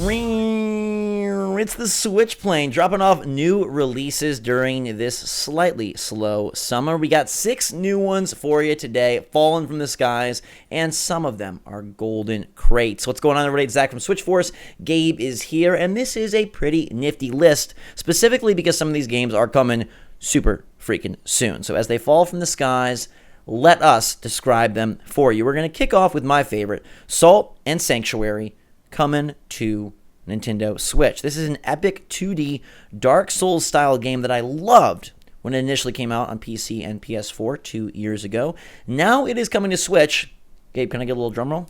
It's the Switch plane dropping off new releases during this slightly slow summer. We got 6 new ones for you today, falling from the skies, and some of them are golden crates. What's going on, everybody? It's Zach from Switch Force. Gabe is here, and this is a pretty nifty list, specifically because some of these games are coming super freaking soon. So as they fall from the skies, let us describe them for you. We're going to kick off with my favorite, Salt and Sanctuary, coming to Nintendo Switch. This is an epic 2D Dark Souls style game that I loved when it initially came out on PC and PS4 2 years ago. Now it is coming to Switch. Gabe, can I get a little drum roll?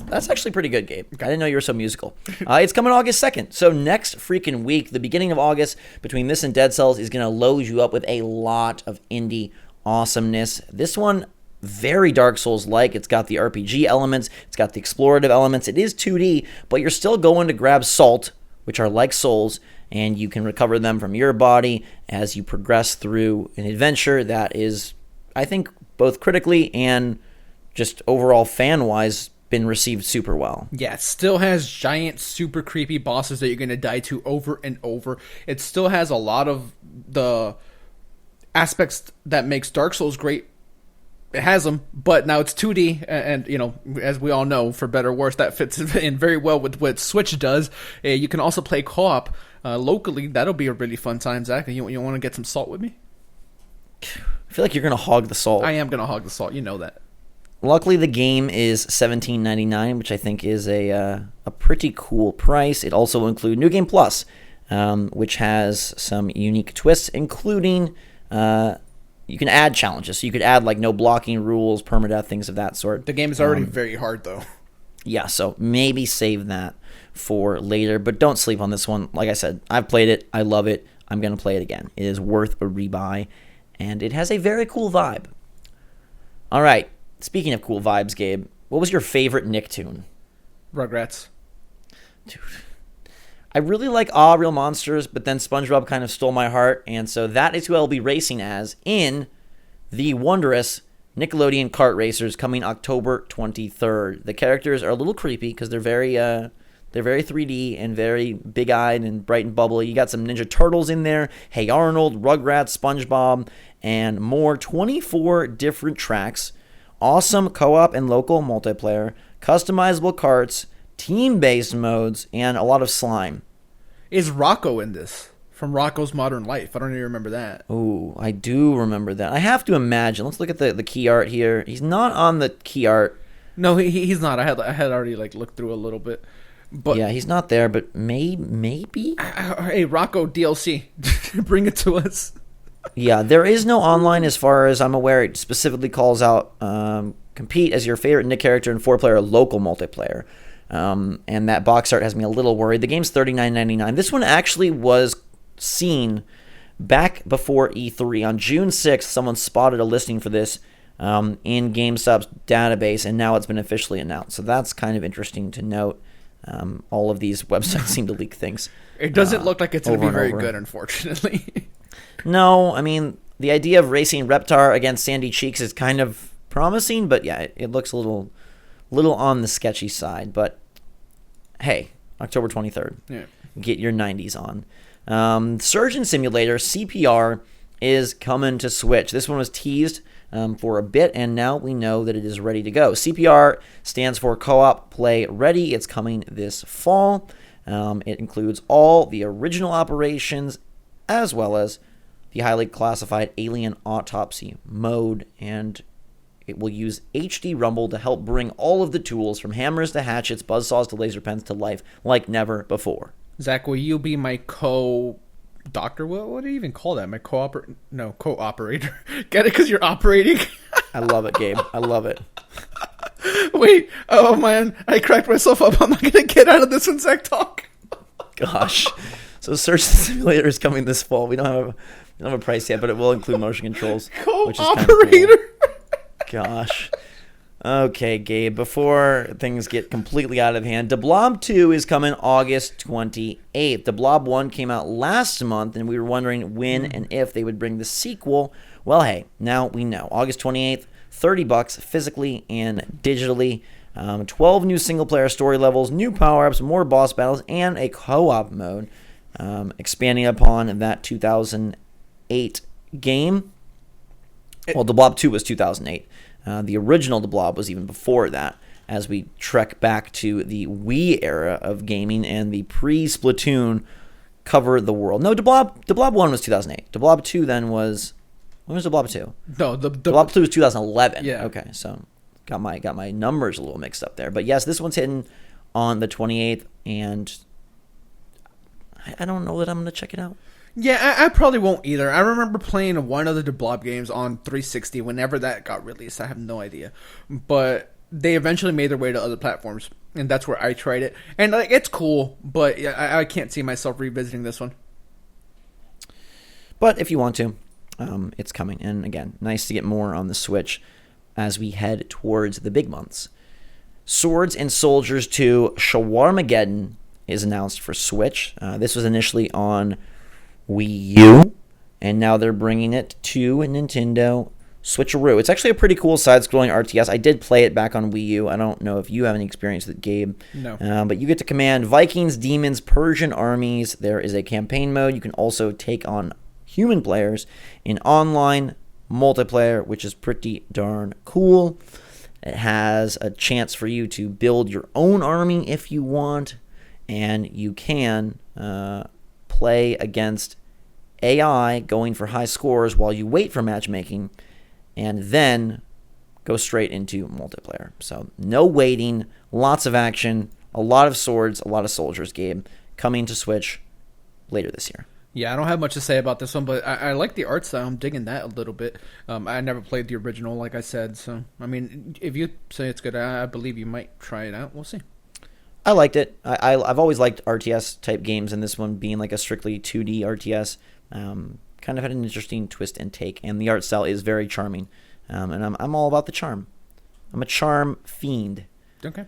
That's actually pretty good, Gabe. I didn't know you were so musical. It's coming August 2nd. So next freaking week, the beginning of August, between this and Dead Cells, is going to load you up with a lot of indie awesomeness. This one, very Dark Souls-like. It's got the RPG elements. It's got the explorative elements. It is 2D, but you're still going to grab salt, which are like souls, and you can recover them from your body as you progress through an adventure that is, I think, both critically and just overall fan-wise, been received super well. Yeah, it still has giant, super creepy bosses that you're going to die to over and over. It still has a lot of the aspects that makes Dark Souls great. It has them, but now it's 2D, and you know, as we all know, for better or worse, that fits in very well with what Switch does. You can also play co-op locally. That'll be a really fun time, Zach. You want to get some salt with me? I feel like you're going to hog the salt. I am going to hog the salt. You know that. Luckily, the game is $17.99, which I think is a pretty cool price. It also will include New Game Plus, which has some unique twists, including you can add challenges. So you could add like no blocking rules, permadeath, things of that sort. The game is already very hard, though. Yeah, so maybe save that for later, but don't sleep on this one. Like I said, I've played it. I love it. I'm going to play it again. It is worth a rebuy, and it has a very cool vibe. All right. Speaking of cool vibes, Gabe, what was your favorite Nicktoon? Rugrats. Dude, I really like Ah, Real Monsters, but then SpongeBob kind of stole my heart, and so that is who I'll be racing as in the wondrous Nickelodeon Kart Racers coming October 23rd. The characters are a little creepy because they're very 3D and very big-eyed and bright and bubbly. You got some Ninja Turtles in there, Hey Arnold, Rugrats, SpongeBob, and more. 24 different tracks. Awesome co-op and local multiplayer, customizable carts, team-based modes, and a lot of slime. Is Rocco in this? From Rocco's Modern Life. I don't even remember that. Oh, I do remember that. I have to imagine. Let's look at the key art here. He's not on the key art. No, he's not. I had already looked through a little bit. But yeah, he's not there, but maybe? Hey, Rocco DLC. Bring it to us. Yeah, there is no online as far as I'm aware. It specifically calls out compete as your favorite Nick character in 4-player local multiplayer. And that box art has me a little worried. The game's $39.99. This one actually was seen back before E3. On June 6th, someone spotted a listing for this in GameStop's database, and now it's been officially announced. So that's kind of interesting to note. All of these websites seem to leak things. It doesn't look like it's going to be very good, unfortunately. No, I mean, the idea of racing Reptar against Sandy Cheeks is kind of promising, but yeah, it looks a little on the sketchy side. But hey, October 23rd, yeah. Get your 90s on. Surgeon Simulator CPR is coming to Switch. This one was teased for a bit, and now we know that it is ready to go. CPR stands for Co-op Play Ready. It's coming this fall. It includes all the original operations as well as the highly classified Alien Autopsy mode, and it will use HD Rumble to help bring all of the tools from hammers to hatchets, buzzsaws to laser pens to life like never before. Zach, will you be my co-doctor? What do you even call that? My co-operator? No, co-operator. Get it? Because you're operating? I love it, Gabe. I love it. Wait. Oh, man. I cracked myself up. I'm not going to get out of this when Zach talk. Gosh. So Surgeon Simulator is coming this fall. We don't have a price yet, but it will include motion controls. Co-operator. Cool. Gosh. Okay, Gabe, before things get completely out of hand, deBlob 2 is coming August 28th. deBlob 1 came out last month, and we were wondering when and if they would bring the sequel. Well, hey, now we know. August 28th, $30 physically and digitally. 12 new single-player story levels, new power-ups, more boss battles, and a co-op mode, expanding upon that 2008 game. Well, deBlob 2 was 2008. The original deBlob was even before that, as we trek back to the Wii era of gaming and the pre-Splatoon cover the world. No, deBlob 1 was 2008. deBlob 2 then was... When was deBlob 2? No, deBlob 2 was 2011. Yeah. Okay, so got my numbers a little mixed up there. But yes, this one's hitting on the 28th, and I don't know that I'm going to check it out. Yeah, I probably won't either. I remember playing one of the deBlob games on 360 whenever that got released. I have no idea. But they eventually made their way to other platforms, and that's where I tried it. And like, it's cool, but I can't see myself revisiting this one. But if you want to, it's coming. And again, nice to get more on the Switch as we head towards the big months. Swords and Soldiers 2 Shawarmageddon is announced for Switch. This was initially on Wii U, and now they're bringing it to Nintendo Switcheroo. It's actually a pretty cool side-scrolling RTS. I did play it back on Wii U. I don't know if you have any experience with the game. No. But you get to command Vikings, demons, Persian armies. There is a campaign mode. You can also take on human players in online multiplayer, which is pretty darn cool. It has a chance for you to build your own army if you want, and you can play against AI going for high scores while you wait for matchmaking, and then go straight into multiplayer. So no waiting, lots of action, a lot of swords, a lot of soldiers game coming to Switch later this year. Yeah, I don't have much to say about this one, but I like the art style. I'm digging that a little bit. I never played the original, like I said, so I mean, if you say it's good, I believe you might try it out. We'll see. I liked it. I've always liked RTS type games, and this one being like a strictly 2D RTS kind of had an interesting twist and take, and the art style is very charming, and I'm all about the charm. I'm a charm fiend. Okay.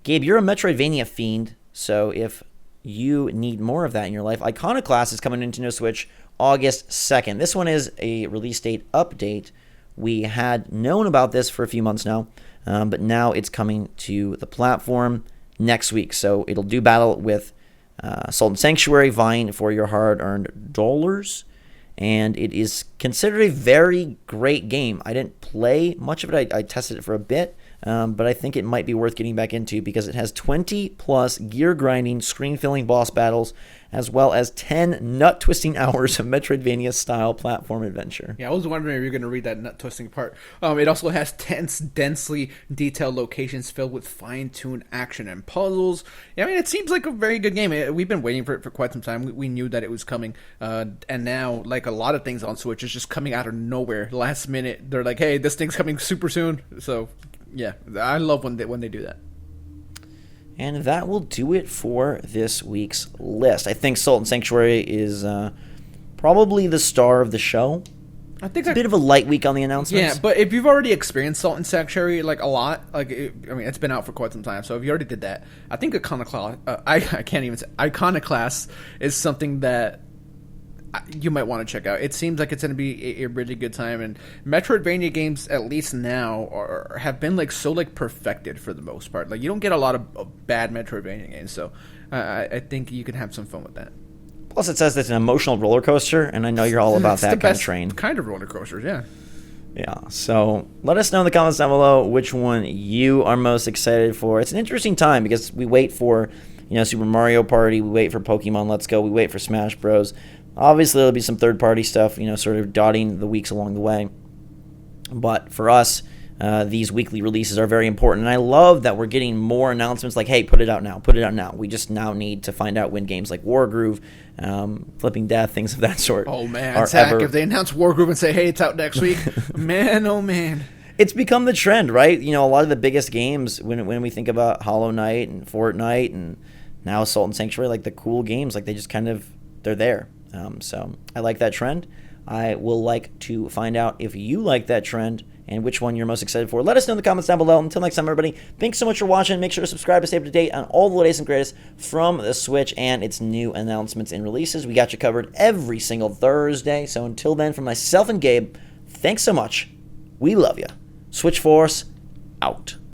Gabe, you're a Metroidvania fiend, so if you need more of that in your life, Icona Class is coming into Nintendo Switch August 2nd. This one is a release date update. We had known about this for a few months now, but now it's coming to the platform next week. So it'll do battle with Sultan Sanctuary, vying for your hard-earned dollars. And it is considered a very great game. I didn't play much of it. I tested it for a bit, but I think it might be worth getting back into because it has 20-plus gear-grinding, screen-filling boss battles, as well as 10 nut-twisting hours of Metroidvania-style platform adventure. Yeah, I was wondering if you're going to read that nut-twisting part. It also has tense, densely detailed locations filled with fine-tuned action and puzzles. Yeah, I mean, it seems like a very good game. We've been waiting for it for quite some time. We knew that it was coming, and now, like a lot of things on Switch, it's just coming out of nowhere. Last minute, they're like, hey, this thing's coming super soon. So, yeah, I love when they do that. And that will do it for this week's list. I think Sultan Sanctuary is probably the star of the show. I think it's a bit of a light week on the announcements. Yeah, but if you've already experienced Sultan Sanctuary like a lot, it's been out for quite some time. So if you already did that, I think Iconoclasts is something that you might want to check out. It seems like it's going to be a really good time, and Metroidvania games, at least now, have been so perfected for the most part. Like, you don't get a lot of bad Metroidvania games, so I think you can have some fun with that. Plus, it says it's an emotional roller coaster, and I know you're all about that kind of train. Kind of roller coasters, yeah. Yeah, so let us know in the comments down below which one you are most excited for. It's an interesting time because we wait for, Super Mario Party, we wait for Pokemon Let's Go, we wait for Smash Bros. Obviously, there'll be some third-party stuff, sort of dotting the weeks along the way. But for us, these weekly releases are very important. And I love that we're getting more announcements like, hey, put it out now, put it out now. We just now need to find out when games like Wargroove, Flipping Death, things of that sort. Oh, man, Zach, if they announce Wargroove and say, hey, it's out next week, man, oh, man. It's become the trend, right? A lot of the biggest games, when we think about Hollow Knight and Fortnite and now Sultan Sanctuary, like the cool games, like they just kind of, they're there. So I like that trend. I will like to find out if you like that trend and which one you're most excited for. Let us know in the comments down below. Until next time, everybody, thanks so much for watching. Make sure to subscribe to stay up to date on all the latest and greatest from the Switch and its new announcements and releases. We got you covered every single Thursday. So until then, from myself and Gabe, thanks so much. We love you. Switch Force, out.